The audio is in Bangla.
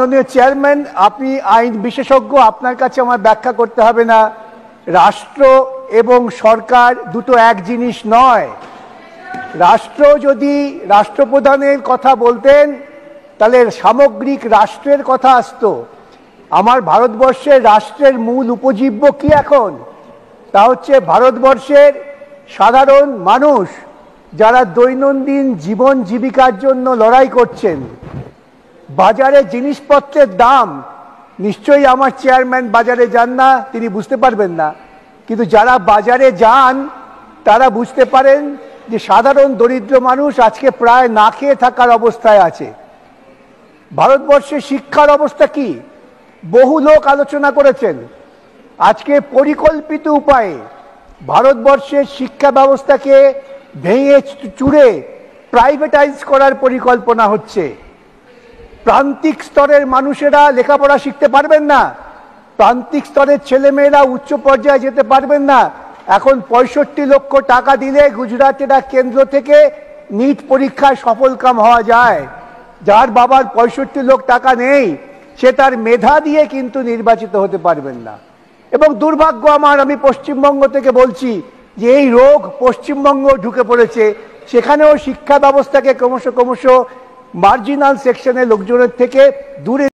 মাননীয় চেয়ারম্যান, আপনি আইন বিশেষজ্ঞ, আপনার কাছে আমার ব্যাখ্যা করতে হবে না। রাষ্ট্র এবং সরকার দুটো এক জিনিস নয়। রাষ্ট্র যদি রাষ্ট্রপ্রধানের কথা বলতেন তাহলে সামগ্রিক রাষ্ট্রের কথা আসতো। আমার ভারতবর্ষের রাষ্ট্রের মূল উপজীব্য কি এখন? তা হচ্ছে ভারতবর্ষের সাধারণ মানুষ যারা দৈনন্দিন জীবন জীবিকার জন্য লড়াই করছেন। বাজারে জিনিসপত্রের দাম, নিশ্চয়ই আমার চেয়ারম্যান বাজারে যান না, তিনি বুঝতে পারবেন না, কিন্তু যারা বাজারে যান তারা বুঝতে পারেন যে সাধারণ দরিদ্র মানুষ আজকে প্রায় না খেয়ে থাকার অবস্থায় আছে। ভারতবর্ষের শিক্ষার অবস্থা কি? বহু লোক আলোচনা করেছেন। আজকে পরিকল্পিত উপায়ে ভারতবর্ষের শিক্ষা ব্যবস্থাকে ভেঙে চুরে প্রাইভেটাইজ করার পরিকল্পনা হচ্ছে। প্রান্তিক স্তরের মানুষেরা লেখাপড়া শিখতে পারবেন না, প্রান্তিক স্তরের ছেলেমেয়েরা উচ্চ পর্যায়ে যেতে পারবেন না। এখন 65 লক্ষ টাকা দিলে গুজরাটের এক কেন্দ্র থেকে নিট পরীক্ষায় সফলকাম হওয়া যায়। যার বাবার 65 লক্ষ টাকা নেই, সে তার মেধা দিয়ে কিন্তু নির্বাচিত হতে পারবেন না। এবং দুর্ভাগ্য আমার, আমি পশ্চিমবঙ্গ থেকে বলছি যে এই রোগ পশ্চিমবঙ্গ ঢুকে পড়েছে। সেখানেও শিক্ষা ব্যবস্থাকে ক্রমশ মার্জিনাল সেকশনের লোকজনের থেকে দূরে